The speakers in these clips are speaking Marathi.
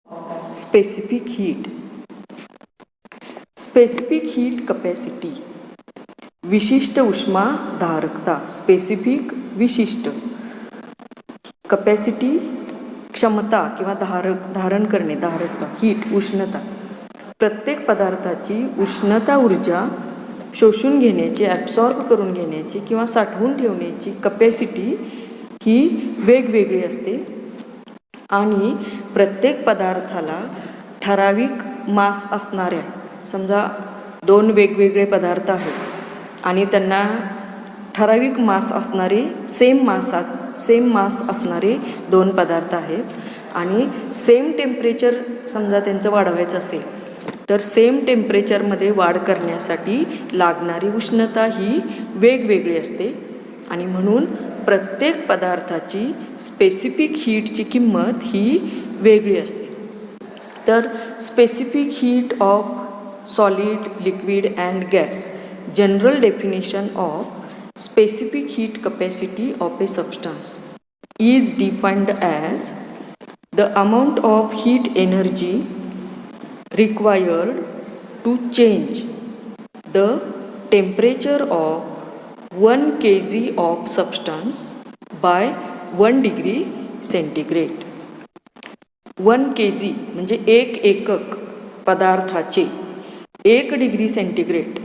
specific heat. Specific heat capacity. विशिष्ट उष्मा धारकता. स्पेसिफिक विशिष्ट. कपॅसिटी क्षमता किंवा धारण करणे, धारकता. हीट उष्णता. प्रत्येक पदार्थाची उष्णता ऊर्जा शोषून घेण्याची, ॲब्सॉर्ब करून घेण्याची किंवा साठवून ठेवण्याची कपॅसिटी ही वेगवेगळी असते आणि प्रत्येक पदार्थाला ठराविक मास असणाऱ्या, समजा दोन वेगवेगळे पदार्थ आहेत आणि त्यांना ठराविक मास असणारे सेम मास असणारे दोन पदार्थ आहेत आणि सेम टेम्परेचर समजा त्यांचं वाढवायचं असेल तर सेम टेम्परेचरमध्ये वाढ करण्यासाठी लागणारी उष्णता ही वेगवेगळी असते आणि म्हणून प्रत्येक पदार्थाची स्पेसिफिक हीटची किंमत ही वेगळी असते. तर specific heat of solid, liquid and gas. General definition of specific heat capacity of a substance is defined as the amount of heat energy required to change the temperature of 1 kg of substance by 1 degree centigrade. 1 kg म्हणजे एक एकक पदार्थाचे 1 डिग्री सेंटीग्रेड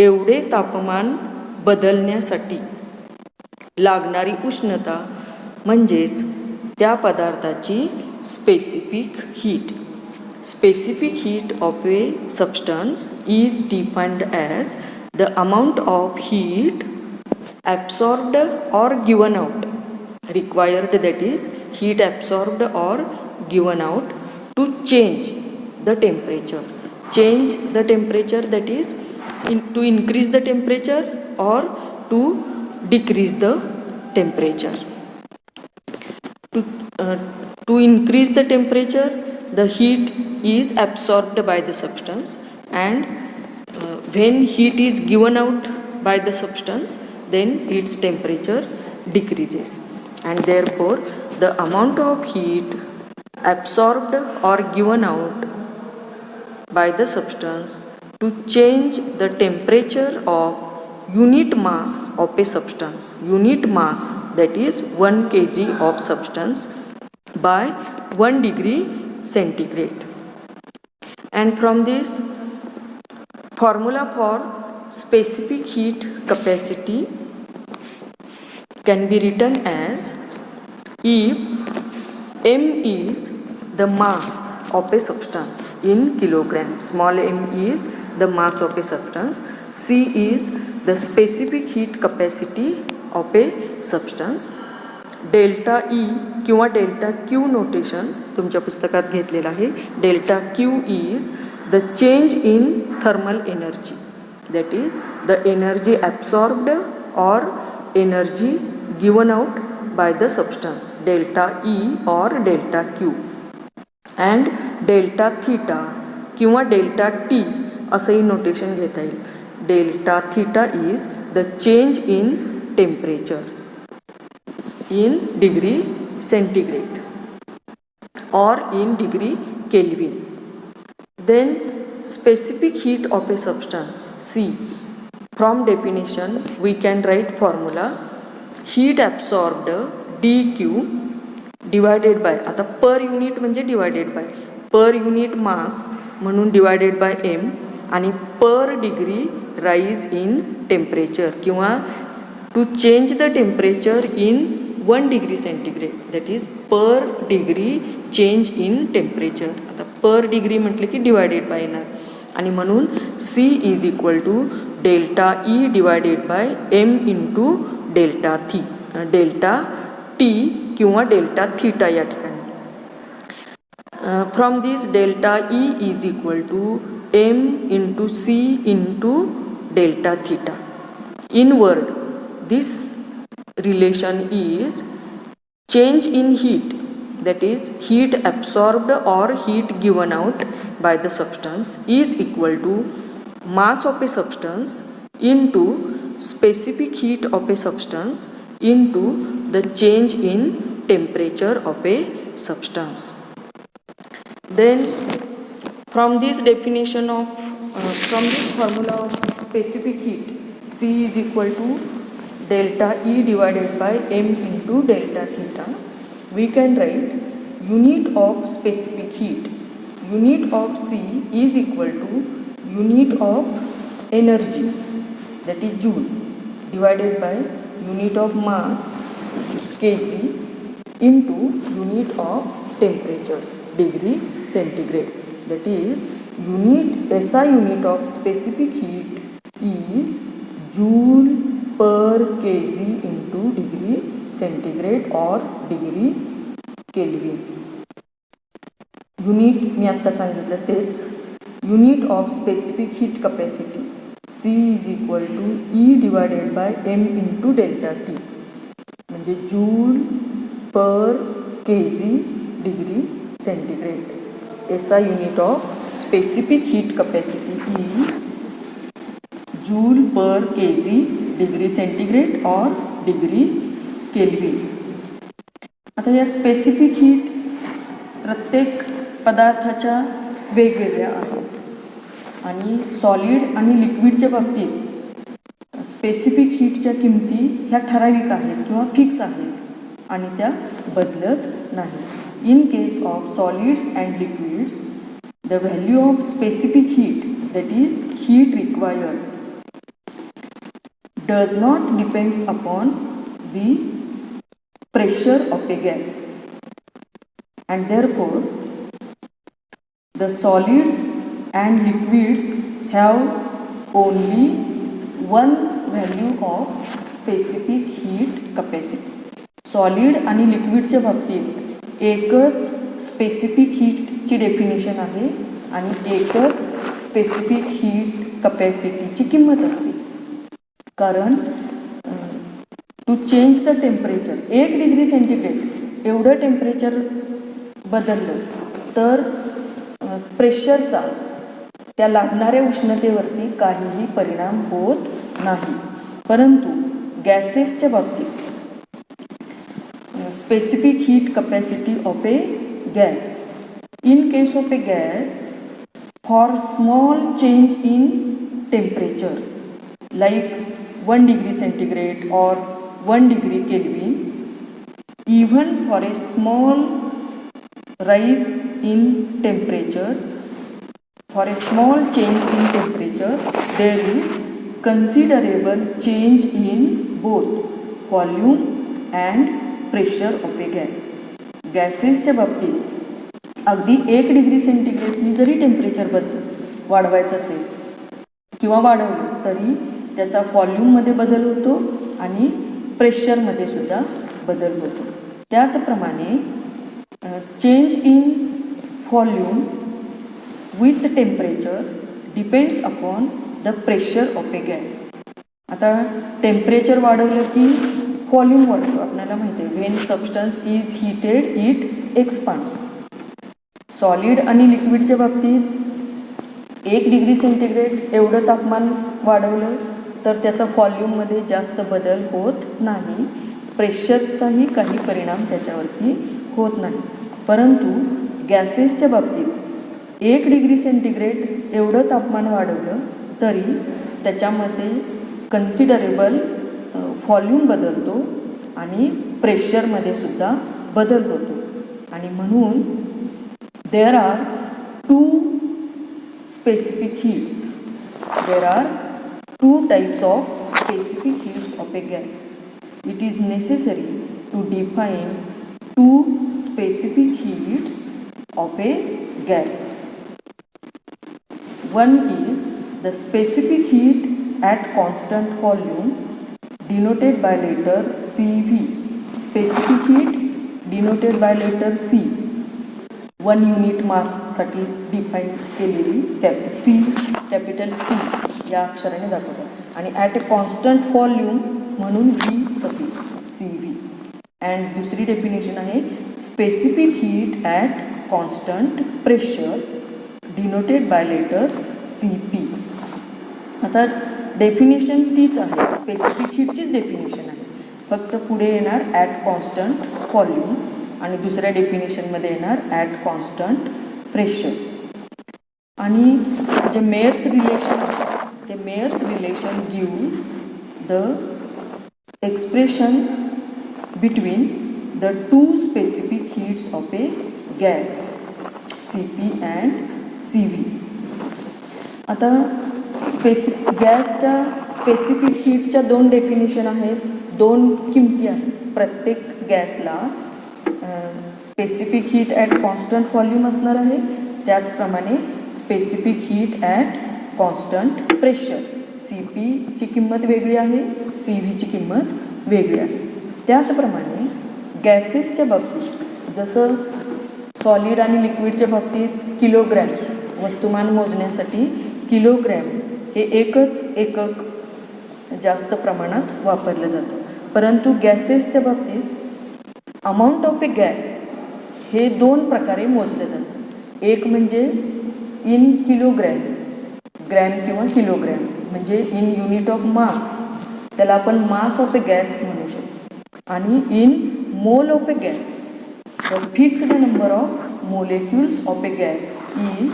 एवढे तापमान बदलण्यासाठी लागणारी उष्णता म्हणजेच त्या पदार्थाची specific heat. Specific heat of a substance is defined as the amount of heat absorbed or given out required, that is heat absorbed or given out to change the temperature. Change the temperature, that is to increase the temperature or to decrease the temperature. To increase the temperature, the heat is absorbed by the substance, and when heat is given out by the substance, then its temperature decreases, and therefore the amount of heat absorbed or given out by the substance to change the temperature of unit mass of a substance, unit mass, that is 1 kg of substance by 1 degree centigrade. And from this formula for specific heat capacity can be written as, if m is the mass of a substance in kilogram, small m is the mass of a substance, C is the specific heat capacity of a substance, delta E किंवा डेल्टा क्यू नोटेशन तुमच्या पुस्तकात घेतलेलं आहे. Delta Q is the change in thermal energy, that is the energy absorbed or energy given out by the substance, delta E or delta Q. And delta theta किंवा डेल्टा टी असंही नोटेशन घेता येईल. Delta theta is the change in temperature in degree centigrade or in degree Kelvin. Then specific heat of a substance, C. From definition we can write formula heat absorbed dq divided by, आता per unit म्हणजे divided by, per unit mass म्हणून divided by m आणि per degree rise in temperature किंवा to change the temperature in 1 degree centigrade, that is per degree change in temperature. आता per degree म्हटलं की divided by येणार आणि म्हणून C is equal to delta E divided by m into delta t किंवा delta theta या ठिकाणी. From this delta E is equal to m into C into delta theta. In word, this relation is change in heat, that is heat absorbed or heat given out by the substance is equal to mass of a substance into specific heat of a substance into the change in temperature of a substance. Then from this definition of from this formula of specific heat, C is equal to delta E divided by m into delta theta, we can write unit of specific heat. Unit of C is equal to unit of energy, that is joule, divided by unit of mass, kg, into unit of temperature, degree centigrade. That is SI unit of specific heat is joule per kg into degree centigrade or degree Kelvin. Unit मी आत्ता सांगितलं तेच. Unit of specific heat capacity C is equal to E divided by m into delta T, म्हणजे joule per kg degree centigrade. SI unit of specific heat capacity is joule per kg degree centigrade or degree Kelvin. आता या स्पेसिफिक हीट प्रत्येक पदार्थाच्या वेगवेगळ्या आहेत आणि सॉलिड आणि लिक्विडच्या बाबतीत स्पेसिफिक हीटच्या किमती ह्या ठराविक आहेत किंवा फिक्स आहेत आणि त्या बदलत नाही. In case of solids and liquids, the value of specific heat, that is heat required, does not depends upon the pressure of a gas, and therefore the solids and liquids have only one value of specific heat capacity. Solid आणि लिक्विडच्या बाबतीत एकच स्पेसिफिक हीटची डेफिनेशन आहे आणि एकच स्पेसिफिक हीट कपॅसिटीची किंमत असते. कारण to change the temperature 1 degree centigrade एवढं टेम्परेचर बदललं तर प्रेशरचा त्या लागणाऱ्या उष्णतेवरती काहीही परिणाम होत नाही. परंतु गॅसेसच्या बाबतीत specific heat capacity of a gas. In case of a gas, for small change in temperature like 1 degree centigrade or 1 degree Kelvin, even for a small rise in temperature, for a small change in temperature, there is considerable change in both volume and pressure of a gas. गॅसेसच्या बाबतीत अगदी 1 डिग्री सेंटीग्रेडनी जरी टेम्परेचर वाढवायचं असेल किंवा वाढवलं तरी त्याचा व्हॉल्यूममध्ये बदल होतो आणि प्रेशरमध्ये सुद्धा बदल होतो. त्याचप्रमाणे change in volume with temperature depends upon the pressure of a gas. आता टेम्परेचर वाढवलं की व्हॉल्यूम वाढतो. आपल्याला माहिती आहे when substance is heated it expands. Solid आणि लिक्विडच्या बाबतीत 1 डिग्री सेंटीग्रेड एवढं तापमान वाढवलं तर त्याचा व्हॉल्यूममध्ये जास्त बदल होत नाही, प्रेशरचाही काही परिणाम त्याच्यावरती होत नाही. परंतु गॅसेसच्या बाबतीत 1 डिग्री सेंटीग्रेड एवढं तापमान वाढवलं तरी त्याच्यामध्ये कन्सिडरेबल व्हॉल्यूम बदलतो आणि प्रेशरमध्ये सुद्धा बदल होतो. आणि म्हणून there are 2 specific heats. There are 2 types of specific heats of a gas. It is necessary to define 2 specific heats of a gas. One is the specific heat at constant volume denoted by letter CV. Specific heat denoted by letter C. 1 unit mass साठी डिफाईन केलेली C, कॅपिटल C या अक्षराने दाखवतात आणि ॲट अ कॉन्स्टंट व्हॉल्यूम म्हणून V सफिक्स CV. अँड दुसरी डेफिनेशन आहे specific heat at constant pressure denoted by letter CP. आता डेफिनेशन तीच आहे, स्पेसिफिक हीटचीच डेफिनेशन आहे, फक्त पुढे येणार ॲट कॉन्स्टंट व्हॉल्यूम आणि दुसऱ्या डेफिनेशनमध्ये येणार ॲट कॉन्स्टंट प्रेशर. आणि जे मेयर्स रिलेशन आहे ते Mayer's relation give the expression between the two specific heats of a gas CP and CV. आता गॅसच्या स्पेसिफिक हीटच्या दोन डेफिनेशन आहेत, दोन किमती आहेत. प्रत्येक गॅसला specific heat at constant volume असणार आहे, त्याचप्रमाणे specific heat at constant pressure. CPची किंमत वेगळी आहे, CVची किंमत वेगळी आहे. त्याचप्रमाणे गॅसेसच्या बाबतीत जसं सॉलिड आणि लिक्विडच्या बाबतीत किलोग्रॅम वस्तुमान मोजण्यासाठी किलोग्रॅम हे एकच एकक जास्त प्रमाणात वापरलं जातं. परंतु गॅसेसच्या बाबतीत अमाऊंट ऑफ ए गॅस हे दोन प्रकारे मोजलं जातं. एक म्हणजे इन किलोग्रॅम, ग्रॅम किंवा किलोग्रॅम, म्हणजे इन युनिट ऑफ मास, त्याला आपण मास ऑफ ए गॅस म्हणू शकतो. आणि इन मोल of a gas, the fixed number of molecules of a gas is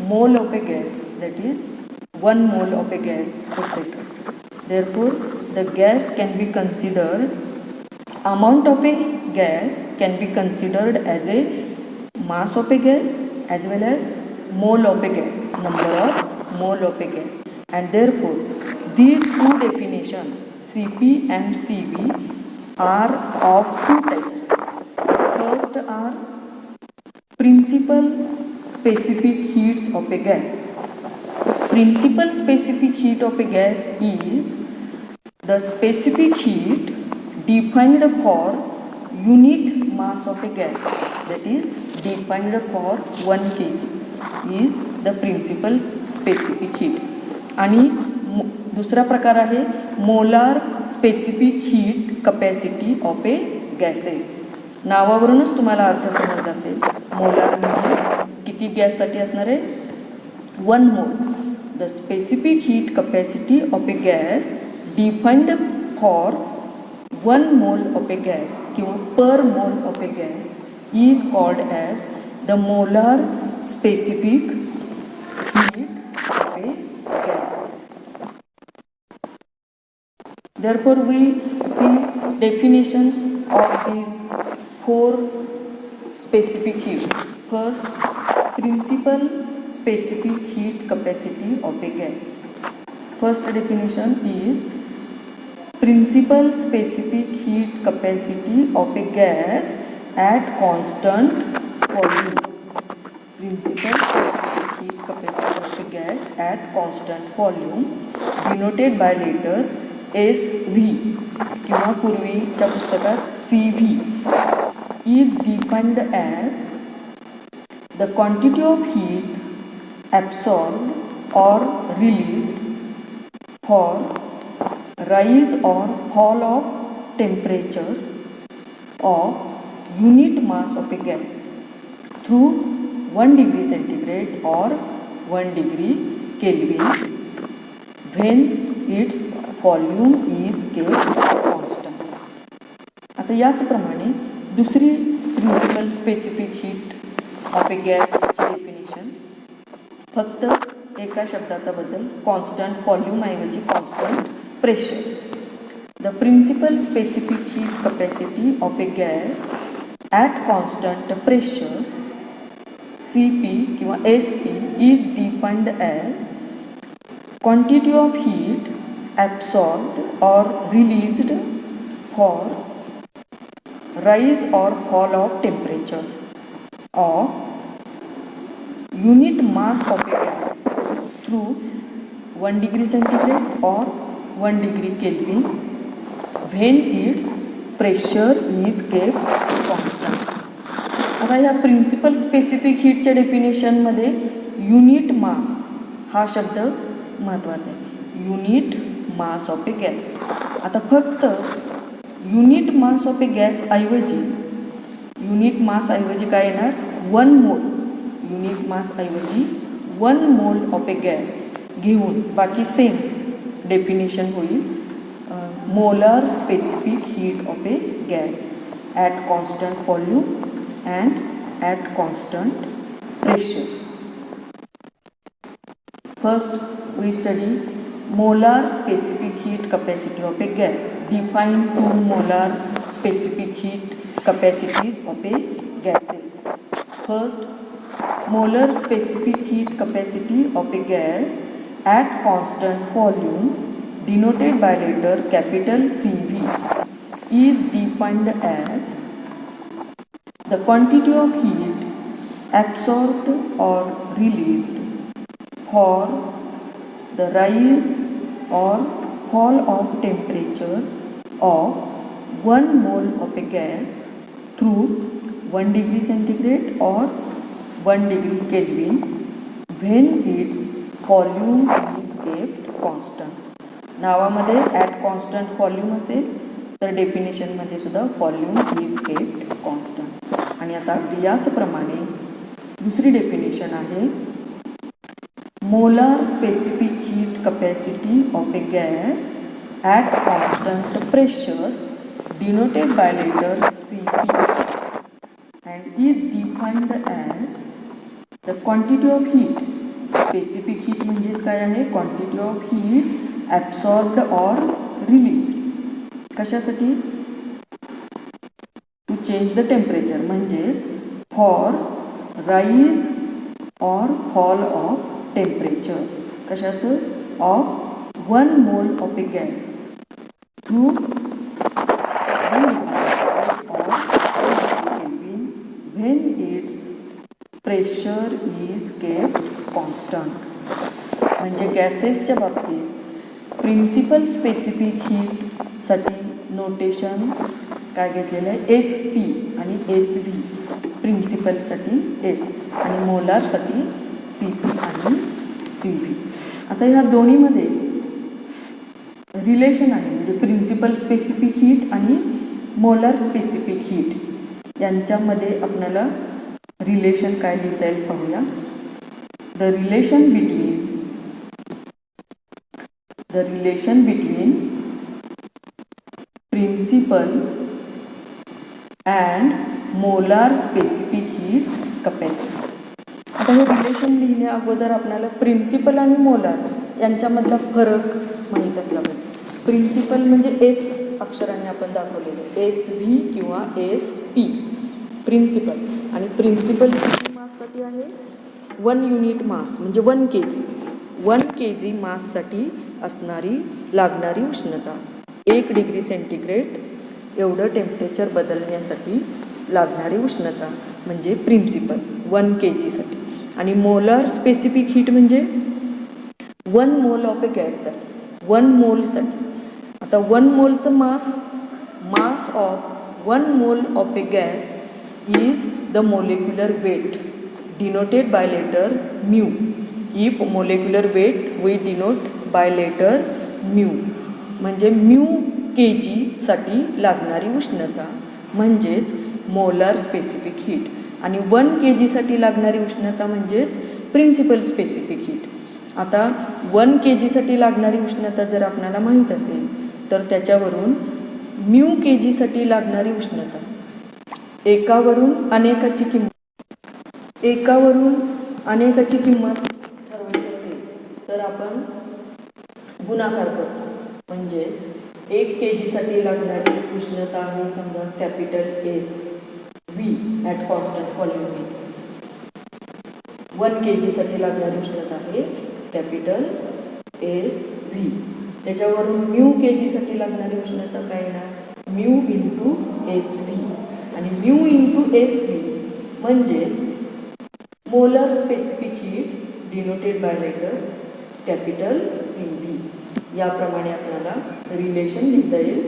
mole of a gas, that is 1 mole of a gas, etc. Therefore, the gas can be considered, amount of a gas can be considered as a mass of a gas as well as mole of a gas, number of mole of a gas. And therefore, these two definitions, CP and CV, are of two types. First are principal specific heats of a gas. Principal specific heat of a gas is the specific heat defined for unit mass of a gas, that is defined for 1 kg is the principal specific heat. आणि दुसरा प्रकार आहे molar specific heat capacity of A gases. नावावरूनच तुम्हाला अर्थ समजत असेल. मोलार म्हणजे किती गॅससाठी असणार आहे, 1 मोल. The specific heat capacity of a gas defined for 1 mole of a gas किंवा per mole of a gas is called as the molar specific heat of a gas. Therefore, we see definitions of these 4 specific heats. First, principal specific heat capacity of a gas. First definition is principal specific heat capacity of a gas at constant volume. Principal specific heat capacity of a gas at constant volume denoted by letter SV किंवा पूर्वीच्या पुस्तकात CV is defined as the quantity of heat absorbed or released for rise or fall of temperature of unit mass of a gas through 1 degree centigrade or 1 degree Kelvin when its volume is kept constant. आता याचप्रमाणे दुसरी principal specific heat of a गॅसची डेफिनेशन फक्त एका शब्दाचा बदल, कॉन्स्टंट व्हॉल्यूम ऐवजी constant pressure. The principal specific heat capacity of a gas at constant pressure CP किंवा SP is defined as quantity of heat absorbed or released for rise or fall of temperature of unit mass of a gas through 1 degree centigrade or 1 degree Kelvin when its pressure is kept constant. आता या प्रिन्सिपल स्पेसिफिक हीटच्या डेफिनेशनमध्ये युनिट मास हा शब्द महत्त्वाचा आहे. Unit mass of a gas. आता फक्त unit mass of a gas ऐवजी काय येणार, 1 मोल. युनिट मास ऐवजी 1 मोल ऑफ ए गॅस घेऊन बाकी सेम डेफिनेशन होईल. Molar specific heat of a gas at constant volume and at constant pressure. First we study molar specific heat capacity of a gas. Define two molar specific heat capacities of a gases. First, molar specific heat capacity of a gas at constant volume, denoted by letter capital CV, is defined as the quantity of heat absorbed or released for the rise or fall of temperature of 1 mole of a gas through 1 degree centigrade or 1 degree Kelvin when its volume is kept constant. नावामध्ये ॲट कॉन्स्टंट व्हॉल्यूम असेल तर डेफिनेशनमध्ये सुद्धा व्हॉल्यूम इज केप्ट कॉन्स्टंट. आणि आता अगदी याचप्रमाणे दुसरी डेफिनेशन आहे molar specific heat capacity of a gas at constant pressure denoted by letter CP and is defined as the quantity of heat. Specific heat म्हणजेच काय आहे? Quantity of heat absorbed or release. कशासाठी? टू चेंज द टेम्परेचर, म्हणजेच for rise or fall of temperature. कशाचं? Of 1 mole of a gas through when its pressure is kept constant. म्हणजे गॅसेसच्या बाबतीत प्रिन्सिपल स्पेसिफिक हीटसाठी नोटेशन काय घेतलेलं आहे? SP आणि SV. प्रिन्सिपलसाठी S आणि मोलारसाठी CP आणि CV. आता ह्या दोन्हीमध्ये रिलेशन आहे, म्हणजे प्रिन्सिपल स्पेसिफिक हीट आणि मोलार स्पेसिफिक हीट यांच्यामध्ये आपल्याला रिलेशन काय लिहिता येईल पाहूया. The relation between principal and molar specific heat capacity. आता हे रिलेशन लिहिण्या अगोदर आपल्याला प्रिन्सिपल आणि मोलार यांच्यामधला फरक माहीत असला पाहिजे. प्रिन्सिपल म्हणजे S अक्षराने आपण दाखवलेले SV किंवा SP प्रिन्सिपल. आणि प्रिन्सिपल किती माससाठी आहे? 1 युनिट मास म्हणजे 1 kg. 1 kg माससाठी लागणारी उष्णता 1 डिग्री सेंटीग्रेड एवढं टेम्परेचर बदलण्यासाठी लागणारी उष्णता म्हणजे प्रिन्सिपल 1 kg साठी. आणि मोलार स्पेसिफिक हीट म्हणजे 1 मोल ऑफ ए गॅससाठी, 1 मोलसाठी. आता 1 मोलचं mass of 1 mole of a gas is the molecular weight denoted by letter mu. If molecular weight we denote by letter mu. म्हणजे mu kg साठी लागणारी उष्णता म्हणजेच मोलार स्पेसिफिक हीट. आणि 1 kg साठी लागणारी उष्णता म्हणजेच प्रिन्सिपल स्पेसिफिक हीट. आता 1 kg साठी लागणारी उष्णता जर आपल्याला माहीत असेल तर त्याच्यावरून mu kg साठी लागणारी उष्णता एकावरून अनेकाची किंमत ठरवायची असेल तर आपण गुणाकार करतो. म्हणजेच 1 kg साठी लागणारी उष्णता आहे समजा capital SV at constant volume. 1 kg साठी लागणारी उष्णता आहे कॅपिटल SV. त्याच्यावरून म्यू kg साठी लागणारी उष्णता काय येणार? Mu into SV. आणि म्यू इंटू SV म्हणजेच molar specific heat denoted by letter capital CV. याप्रमाणे आपल्याला रिलेशन लिहिता येईल.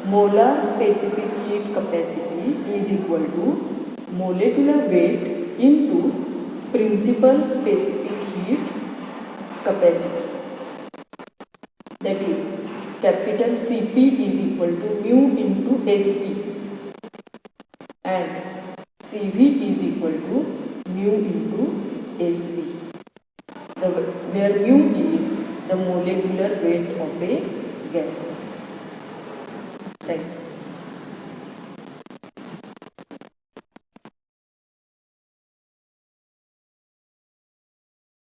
Molar specific heat capacity is equal to molecular weight into principal specific heat capacity. That is capital CP is equal to mu into SP and CV is equal to mu into SV, where mu is the molecular weight of a gas. Thank you.